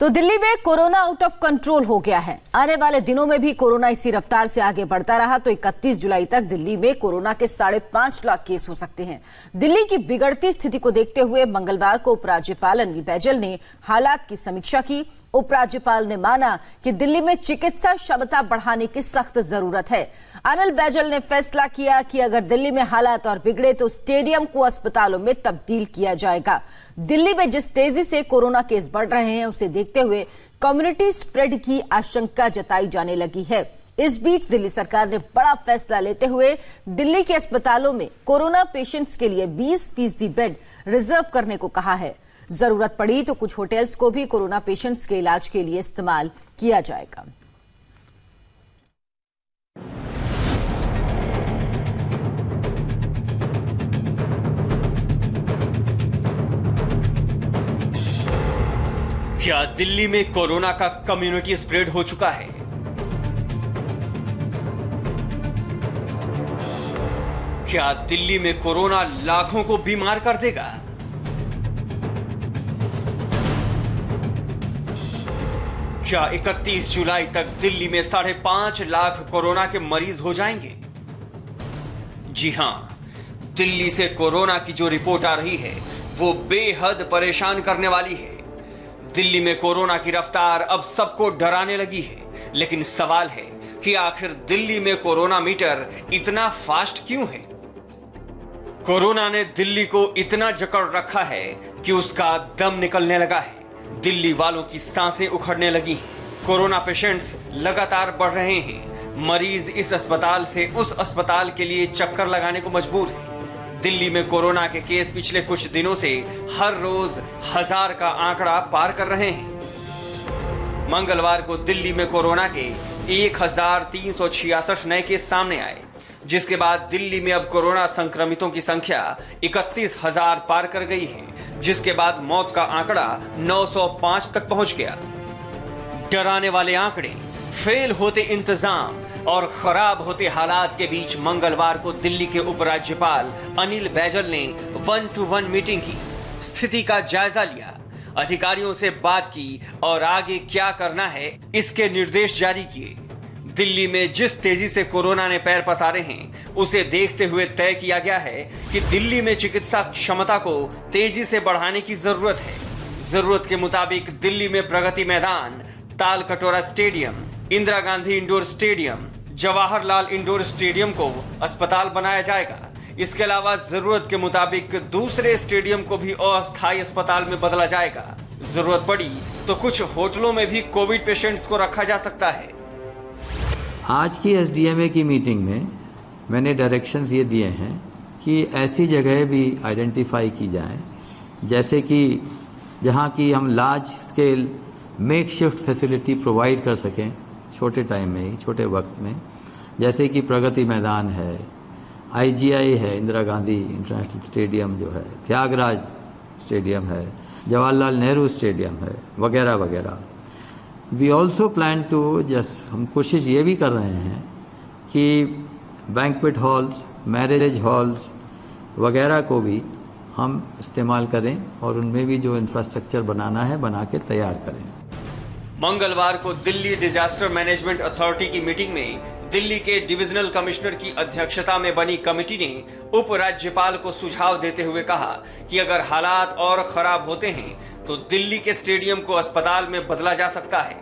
तो दिल्ली में corona out of control हो गया है। आने वाले दिनों में भी कोरोना इसी रफ्तार से आगे बढ़ता रहा तो 31 जुलाई तक दिल्ली में कोरोना के 5.5 लाख केस हो सकते हैं। दिल्ली की बिगड़ती स्थिति को देखते हुए मंगलवार को उपराज्यपाल अनिल बैजल ने हालात की समीक्षा की। उपराज्यपाल ने माना कि दिल्ली में चिकित्सा क्षमता बढ़ाने की सख्त जरूरत है। अनिल बैजल ने फैसला किया कि अगर दिल्ली में हालात और बिगड़े तो स्टेडियम को अस्पतालों में तब्दील किया जाएगा। दिल्ली में जिस तेजी से कोरोना केस बढ़ रहे हैं उसे देखते हुए कम्युनिटी स्प्रेड की आशंका जताई जाने लगी है। इस बीच दिल्ली सरकार ने बड़ा फैसला लेते हुए दिल्ली के अस्पतालों में कोरोना पेशेंट्स के लिए 20% बेड रिजर्व करने को कहा है। जरूरत पड़ी तो कुछ होटल्स को भी कोरोना पेशेंट्स के इलाज के लिए इस्तेमाल किया जाएगा। क्या दिल्ली में कोरोना का कम्युनिटी स्प्रेड हो चुका है? क्या दिल्ली में कोरोना लाखों को बीमार कर देगा? क्या 31 जुलाई तक दिल्ली में 5.5 लाख कोरोना के मरीज हो जाएंगे? जी हां, दिल्ली से कोरोना की जो रिपोर्ट आ रही है वो बेहद परेशान करने वाली है। दिल्ली में कोरोना की रफ्तार अब सबको डराने लगी है, लेकिन सवाल है कि आखिर दिल्ली में कोरोना मीटर इतना फास्ट क्यों है? कोरोना ने दिल्ली को इतना जकड़ रखा है कि उसका दम निकलने लगा है। दिल्ली वालों की सांसें उखड़ने लगी हैं। कोरोना पेशेंट्स लगातार बढ़ रहे हैं। मरीज इस अस्पताल से उस अस्पताल के लिए चक्कर लगाने को मजबूर हैं। दिल्ली में कोरोना के केस पिछले कुछ दिनों से हर रोज 1000 का आंकड़ा पार कर रहे हैं। मंगलवार को दिल्ली में कोरोना के 1366 नए केस सामने आए, जिसके बाद दिल्ली में अब कोरोना संक्रमितों की संख्या 31,000 पार कर गई है, जिसके बाद मौत का आंकड़ा 905 तक पहुंच गया। डराने वाले आंकड़े, फेल होते इंतजाम और खराब होते हालात के बीच मंगलवार को दिल्ली के उपराज्यपाल अनिल बैजल ने 1-to-1 मीटिंग की, स्थिति का जायजा लिया, अधिकारियों से बात की और आगे क्या करना है इसके निर्देश जारी किए। दिल्ली में जिस तेजी से कोरोना ने पैर पसारे हैं उसे देखते हुए तय किया गया है कि दिल्ली में चिकित्सा क्षमता को तेजी से बढ़ाने की जरूरत है। जरूरत के मुताबिक दिल्ली में प्रगति मैदान, ताल कटोरा stadium, Indira Gandhi indoor stadium, Jawaharlal indoor stadium को अस्पताल बनाया जाएगा। इसके अलावा जरूरत के मुताबिक दूसरे स्टेडियम को भी अस्थायी अस्पताल में बदला जाएगा। जरूरत पड़ी तो कुछ होटलों में भी कोविड पेशेंट्स को रखा जा सकता है। आज की एसडीएमए की मीटिंग में मैंने डायरेक्शंस ये दिए हैं कि ऐसी जगह भी आइडेंटिफाई की जाएं जैसे कि जहां की हम large scale makeshift facility provide कर सकें छोटे टाइम में ही, छोटे वक्त में, जैसे कि प्रगति मैदान है, आईजीआई है, इंदिरा गांधी इंटरनेशनल स्टेडियम जो है, त्यागराज स्टेडियम है, जवाहरलाल नेहरू स्टेडियम है, वगैरह वगैरह। वी ऑल्सो प्लान टू हम कोशिश ये भी कर रहे हैं कि बैंक्वेट हॉल्स, मैरिज हॉल्स वगैरह को भी हम इस्तेमाल करें और उनमें भी जो इंफ्रास्ट्रक्चर बनाना है बना के तैयार करें। मंगलवार को दिल्ली डिजास्टर मैनेजमेंट अथॉरिटी की मीटिंग में दिल्ली के डिविजनल कमिश्नर की अध्यक्षता में बनी कमेटी ने उपराज्यपाल को सुझाव देते हुए कहा कि अगर हालात और खराब होते हैं तो दिल्ली के स्टेडियम को अस्पताल में बदला जा सकता है।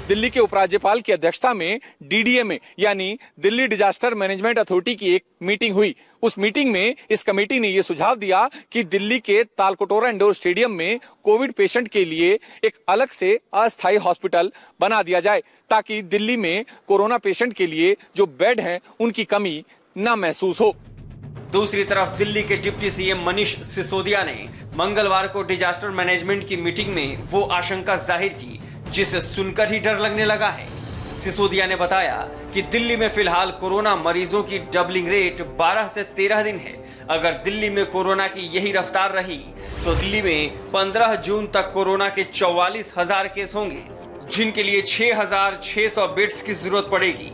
दिल्ली के उपराज्यपाल की अध्यक्षता में डीडीएमए यानी दिल्ली डिजास्टर मैनेजमेंट अथॉरिटी की एक मीटिंग हुई। उस मीटिंग में इस कमेटी ने यह सुझाव दिया कि दिल्ली के तालकटोरा इंडोर स्टेडियम में कोविड पेशेंट के लिए एक अलग से अस्थायी हॉस्पिटल बना दिया जाए ताकि दिल्ली में कोरोना पेशेंट के लिए जो बेड हैं उनकी कमी न महसूस हो। दूसरी तरफ दिल्ली के डिप्टी सीएम मनीष सिसोदिया ने मंगलवार को डिजास्टर मैनेजमेंट की मीटिंग में वो आशंका जाहिर की जिसे सुनकर ही डर लगने लगा है। सिसोदिया ने बताया कि दिल्ली में फिलहाल कोरोना मरीजों की डबलिंग रेट 12 से 13 दिन है। अगर दिल्ली में कोरोना की यही रफ्तार रही तो दिल्ली में 15 जून तक कोरोना के 44,000 केस होंगे, जिनके लिए 6,600 बेड्स की जरूरत पड़ेगी।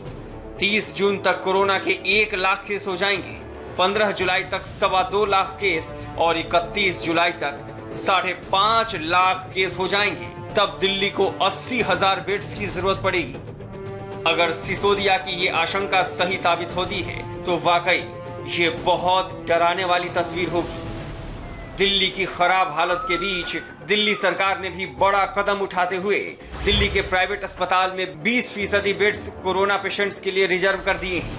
30 जून तक कोरोना के 1 लाख केस हो जाएंगे। 15 जुलाई तक 2.25 लाख केस और 31 जुलाई तक 5.5 लाख केस हो जाएंगे, तब दिल्ली को 80,000 बेड्स की जरूरत पड़ेगी। अगर सिसोदिया की ये आशंका सही साबित होती है तो वाकई ये बहुत डराने वाली तस्वीर होगी। दिल्ली की खराब हालत के बीच दिल्ली सरकार ने भी बड़ा कदम उठाते हुए दिल्ली के प्राइवेट अस्पताल में 20% बेड्स कोरोना पेशेंट्स के लिए रिजर्व कर दिए हैं।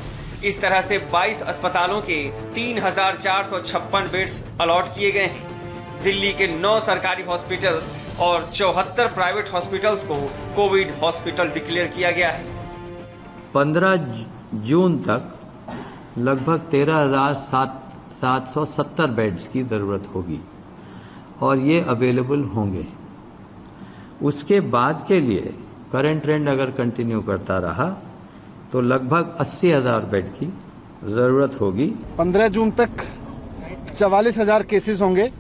इस तरह से 22 अस्पतालों के 3,456 बेड्स अलॉट किए गए हैं। दिल्ली के 9 सरकारी हॉस्पिटल्स और 74 प्राइवेट हॉस्पिटल्स को कोविड हॉस्पिटल डिक्लेयर किया गया है। 15 जून तक लगभग 13,770 बेड्स की ज़रूरत होगी और ये अवेलेबल होंगे। उसके बाद के लिए करंट ट्रेंड अगर कंटिन्यू करता रहा तो लगभग 80,000 बेड की ज़रूरत होगी। 15 जून तक 44,000 केसेस होंगे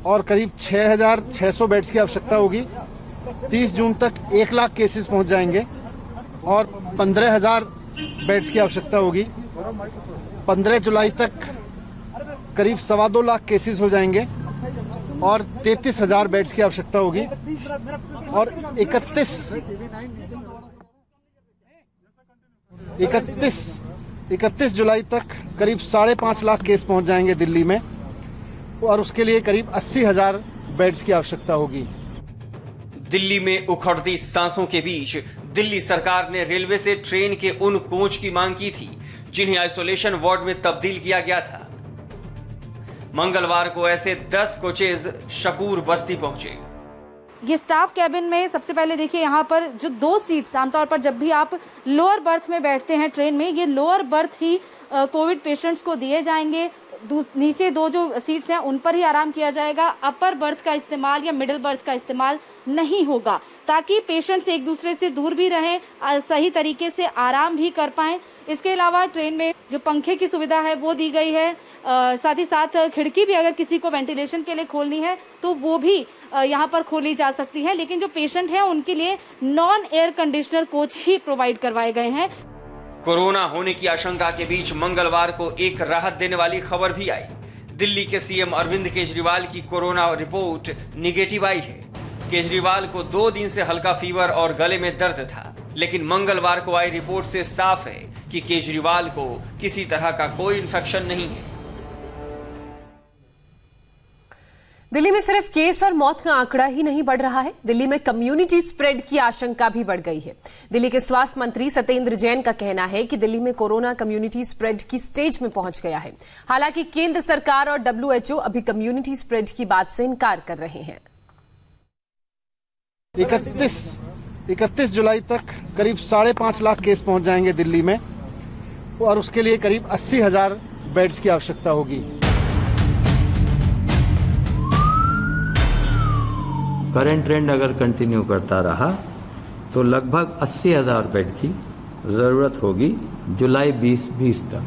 और करीब 6,600 बेड्स की आवश्यकता होगी। 30 जून तक 1 लाख केसेस पहुंच जाएंगे और 15,000 बेड्स की आवश्यकता होगी। 15 जुलाई तक करीब 2.25 लाख केसेस हो जाएंगे और 33,000 बेड्स की आवश्यकता होगी और 31 जुलाई तक करीब 5.5 लाख केस पहुंच जाएंगे दिल्ली में और उसके लिए करीब 80,000 बेड्स की आवश्यकता होगी। दिल्ली में उखड़ती सांसों के बीच दिल्ली सरकार ने रेलवे से ट्रेन के उन कोच की मांग की थी जिन्हें आइसोलेशन वार्ड में तब्दील किया गया था। मंगलवार को ऐसे 10 कोचेज शकूर बस्ती पहुंचे। ये स्टाफ कैबिन में सबसे पहले देखिए यहाँ पर जो 2 सीट्स आमतौर पर जब भी आप लोअर बर्थ में बैठते हैं ट्रेन में, ये लोअर बर्थ ही कोविड पेशेंट्स को दिए जाएंगे। नीचे 2 जो सीट्स हैं उन पर ही आराम किया जाएगा। अपर बर्थ का इस्तेमाल या मिडिल बर्थ का इस्तेमाल नहीं होगा ताकि पेशेंट्स एक दूसरे से दूर भी रहें, सही तरीके से आराम भी कर पाएं। इसके अलावा ट्रेन में जो पंखे की सुविधा है वो दी गई है। साथ ही साथ खिड़की भी अगर किसी को वेंटिलेशन के लिए खोलनी है तो वो भी यहाँ पर खोली जा सकती है। लेकिन जो पेशेंट हैं उनके लिए नॉन एयर कंडीशनर कोच ही प्रोवाइड करवाए गए हैं। कोरोना होने की आशंका के बीच मंगलवार को एक राहत देने वाली खबर भी आई। दिल्ली के सीएम अरविंद केजरीवाल की कोरोना रिपोर्ट निगेटिव आई है। केजरीवाल को 2 दिन से हल्का फीवर और गले में दर्द था, लेकिन मंगलवार को आई रिपोर्ट से साफ है कि केजरीवाल को किसी तरह का कोई इन्फेक्शन नहीं है। दिल्ली में सिर्फ केस और मौत का आंकड़ा ही नहीं बढ़ रहा है, दिल्ली में कम्युनिटी स्प्रेड की आशंका भी बढ़ गई है। दिल्ली के स्वास्थ्य मंत्री सत्येंद्र जैन का कहना है कि दिल्ली में कोरोना कम्युनिटी स्प्रेड की स्टेज में पहुंच गया है। हालांकि केंद्र सरकार और WHO अभी कम्युनिटी स्प्रेड की बात से इनकार कर रहे हैं। 31 जुलाई तक करीब 5.5 लाख केस पहुंच जाएंगे दिल्ली में और उसके लिए करीब 80,000 बेड्स की आवश्यकता होगी। करंट ट्रेंड अगर कंटिन्यू करता रहा तो लगभग 80,000 बेड की ज़रूरत होगी जुलाई 2020 तक।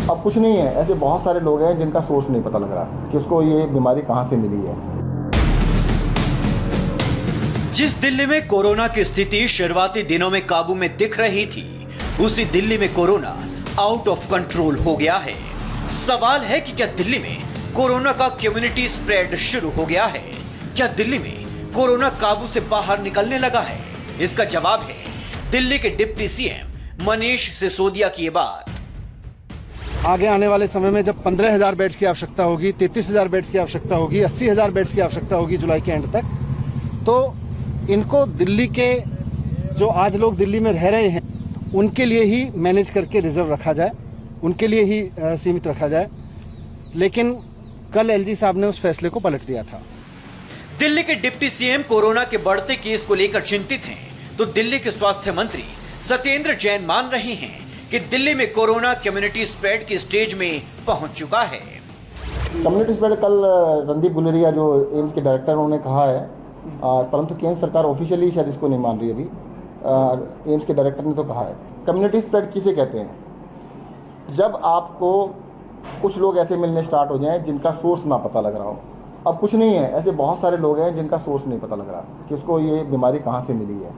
अब कुछ नहीं है, ऐसे बहुत सारे लोग हैं जिनका सोर्स नहीं पता लग रहा कि उसको ये बीमारी कहां से मिली है। जिस दिल्ली में कोरोना की स्थिति शुरुआती दिनों में काबू में दिख रही थी, उसी दिल्ली में कोरोना आउट ऑफ कंट्रोल हो गया है। सवाल है कि क्या दिल्ली में कोरोना का कम्युनिटी स्प्रेड शुरू हो गया है? क्या दिल्ली में कोरोना काबू से बाहर निकलने लगा है? इसका जवाब है दिल्ली के डिप्टी सीएम मनीष सिसोदिया की ये बात। आगे आने वाले समय में जब 15,000 बेड्स की आवश्यकता होगी, 33,000 बेड्स की आवश्यकता होगी, 80,000 बेड्स की आवश्यकता होगी जुलाई के एंड तक, तो इनको दिल्ली के जो आज लोग दिल्ली में रह रहे हैं उनके लिए ही मैनेज करके रिजर्व रखा जाए, उनके लिए ही सीमित रखा जाए। लेकिन कल एलजी साहब ने उस फैसले को पलट दिया था। दिल्ली के डिप्टी सीएम कोरोना के बढ़ते केस को लेकर चिंतित हैं, तो दिल्ली के स्वास्थ्य मंत्री सत्येंद्र जैन मान रहे हैं कि दिल्ली में कोरोना कम्युनिटी स्प्रेड की स्टेज में पहुंच चुका है। कम्युनिटी स्प्रेड कल रणदीप गुलेरिया जो एम्स के डायरेक्टर उन्होंने कहा है, परंतु केंद्र सरकार ऑफिशियली शायद इसको नहीं मान रही। अभी एम्स के डायरेक्टर ने तो कहा है। कम्युनिटी स्प्रेड किसे कहते हैं? जब आपको कुछ लोग ऐसे मिलने स्टार्ट हो जाएं जिनका सोर्स ना पता लग रहा हो। अब कुछ नहीं है, ऐसे बहुत सारे लोग हैं जिनका सोर्स नहीं पता लग रहा कि उसको ये बीमारी कहां से मिली है।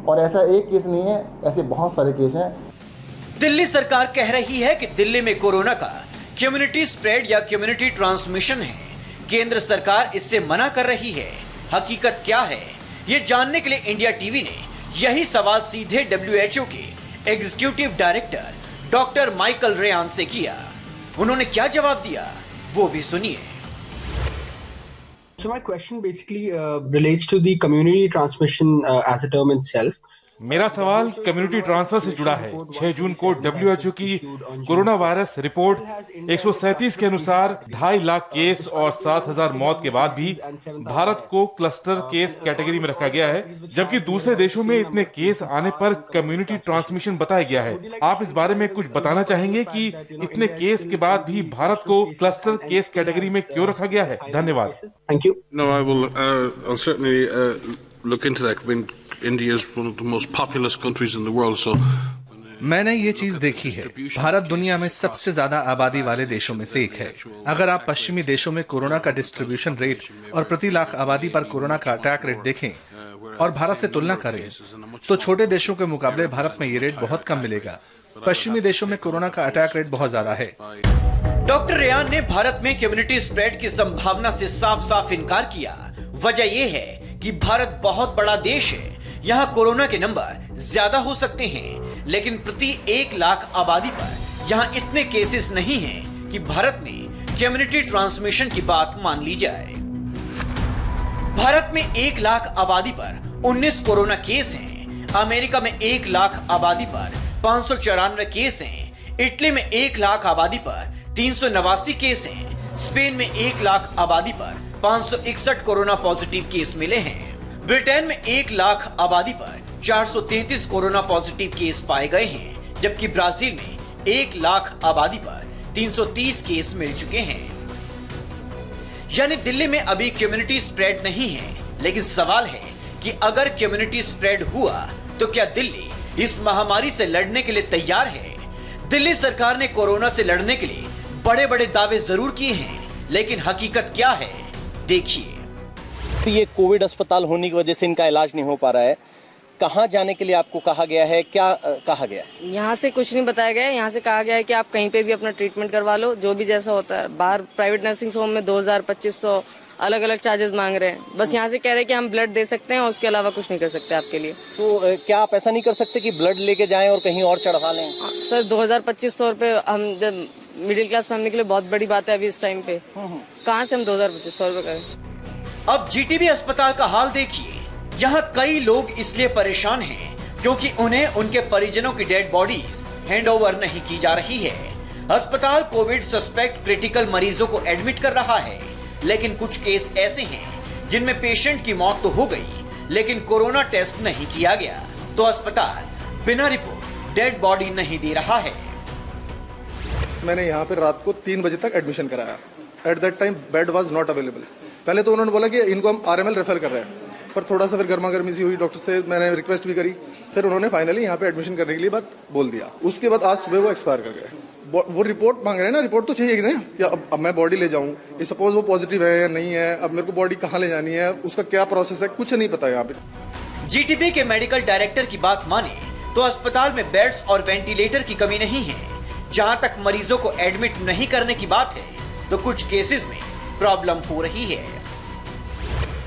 और ऐसा एक केस नहीं है, ऐसे बहुत सारे केस हैं। दिल्ली सरकार कह रही है कि दिल्ली में कोरोना का कम्युनिटी स्प्रेड या कम्युनिटी ट्रांसमिशन है? केंद्र सरकार इससे मना कर रही है। हकीकत क्या है, ये जानने के लिए इंडिया टीवी ने यही सवाल सीधे WHO के executive director doctor Michael Ryan से किया। उन्होंने क्या जवाब दिया, वो भी सुनिए। So my question basically relates to the community transmission as a term itself. मेरा सवाल कम्युनिटी ट्रांसफर से जुड़ा है। 6 जून को WHO की कोरोना वायरस रिपोर्ट 137 के अनुसार 2.5 लाख केस और 7,000 मौत के बाद भी भारत को क्लस्टर केस कैटेगरी में रखा गया है, जबकि दूसरे देशों में इतने केस आने पर कम्युनिटी ट्रांसमिशन बताया गया है। आप इस बारे में कुछ बताना चाहेंगे कि इतने केस के बाद भी भारत को क्लस्टर केस कैटेगरी में क्यों रखा गया है? धन्यवाद। Thank you. No, I'll certainly look into that. I mean, India is one of the most populous countries in the world, so मैंने ये चीज देखी है। भारत दुनिया में सबसे ज्यादा आबादी वाले देशों में से एक है। अगर आप पश्चिमी देशों में कोरोना का डिस्ट्रीब्यूशन रेट और प्रति लाख आबादी पर कोरोना का अटैक रेट देखें और भारत से तुलना करें, तो छोटे देशों के मुकाबले भारत में ये रेट बहुत कम मिलेगा। पश्चिमी देशों में कोरोना का अटैक रेट बहुत ज्यादा है। डॉक्टर रेयान ने भारत में कम्युनिटी स्प्रेड की संभावना से साफ साफ इनकार किया। वजह यह है कि भारत बहुत बड़ा देश है, यहाँ कोरोना के नंबर ज्यादा हो सकते हैं, लेकिन प्रति 1 लाख आबादी पर यहाँ इतने केसेस नहीं हैं कि भारत में कम्युनिटी ट्रांसमिशन की बात मान ली जाए। भारत में 1 लाख आबादी पर 19 कोरोना केस हैं। अमेरिका में 1 लाख आबादी पर 594 केस हैं। इटली में 1 लाख आबादी पर 389 केस हैं। स्पेन में 1 लाख आबादी पर 561 कोरोना पॉजिटिव केस मिले हैं। ब्रिटेन में 1 लाख आबादी पर 433 कोरोना पॉजिटिव केस पाए गए हैं, जबकि ब्राजील में 1 लाख आबादी पर 330 केस मिल चुके हैं। यानी दिल्ली में अभी कम्युनिटी स्प्रेड नहीं है, लेकिन सवाल है कि अगर कम्युनिटी स्प्रेड हुआ तो क्या दिल्ली इस महामारी से लड़ने के लिए तैयार है? दिल्ली सरकार ने कोरोना से लड़ने के लिए बड़े बड़े दावे जरूर किए हैं, लेकिन हकीकत क्या है, देखिए। तो ये कोविड अस्पताल होने की वजह से इनका इलाज नहीं हो पा रहा है। कहाँ जाने के लिए आपको कहा गया है, क्या कहा गया? यहाँ से कुछ नहीं बताया गया है। यहाँ से कहा गया है कि आप कहीं पे भी अपना ट्रीटमेंट करवा लो, जो भी जैसा होता है। बाहर प्राइवेट नर्सिंग होम में 2,000-2,500 अलग अलग चार्जेस मांग रहे हैं। बस यहाँ से कह रहे हैं कि हम ब्लड दे सकते हैं और उसके अलावा कुछ नहीं कर सकते आपके लिए। तो क्या आप ऐसा नहीं कर सकते कि ब्लड लेके जाएं और कहीं और चढ़वा लें? सर 2,000-2,500 रुपए हम मिडिल क्लास फैमिली के लिए बहुत बड़ी बात है अभी इस टाइम पे। कहाँ से हम 2,000-2,500 रुपए करें? अब जीटीबी अस्पताल का हाल देखिए। यहाँ कई लोग इसलिए परेशान हैं क्योंकि उन्हें उनके परिजनों की डेड बॉडीज हैंडओवर नहीं की जा रही है। अस्पताल कोविड सस्पेक्ट क्रिटिकल मरीजों को एडमिट कर रहा है, लेकिन कुछ केस ऐसे हैं जिनमें पेशेंट की मौत तो हो गई, लेकिन कोरोना टेस्ट नहीं किया गया, तो अस्पताल बिना रिपोर्ट डेड बॉडी नहीं दे रहा है। मैंने यहाँ पे रात को 3 बजे तक एडमिशन कराया। At that time bed was not available. पहले तो उन्होंने बोला कि इनको हम RML रेफर कर रहे हैं, पर थोड़ा सा फिर गर्मा गर्मी सी हुई, डॉक्टर से मैंने रिक्वेस्ट भी करी, फिर उन्होंने फाइनली यहाँ पे एडमिशन करने के लिए बात बोल दिया। उसके बाद आज सुबह वो एक्सपायर कर गए। वो रिपोर्ट मांग रहे हैं ना, रिपोर्ट तो चाहिए कि नहीं, या अब मैं बॉडी ले जाऊं, सपोज वो पॉजिटिव है या नहीं है, अब मेरे को बॉडी कहाँ ले जानी है, उसका क्या प्रोसेस है, कुछ नहीं पता यहाँ पे। जीटीबी के मेडिकल डायरेक्टर की बात माने तो अस्पताल में बेड्स और वेंटिलेटर की कमी नहीं है। जहां तक मरीजों को एडमिट नहीं करने की बात है, तो कुछ केसेस में प्रॉब्लम हो रही है।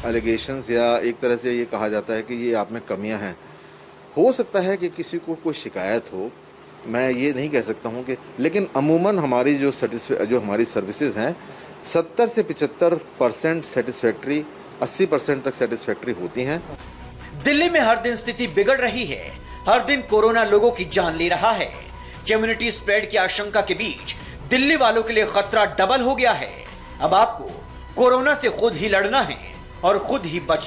एलिगेशंस या एक तरह से ये कहा जाता है कि ये आप में कमियां हैं। हो सकता है कि किसी को कोई शिकायत हो, मैं ये नहीं कह सकता हूं कि, लेकिन अमूमन हमारी जो हमारी सर्विसेज हैं 70 से 75% सेटिस्फैक्ट्री, 80% तक सेटिस्फैक्ट्री होती हैं। दिल्ली में हर दिन स्थिति बिगड़ रही है। हर दिन कोरोना लोगों की जान ले रहा है। कम्युनिटी स्प्रेड की आशंका के बीच दिल्ली वालों के लिए खतरा डबल हो गया है। अब आपको कोरोना से खुद ही लड़ना है और खुद ही बचना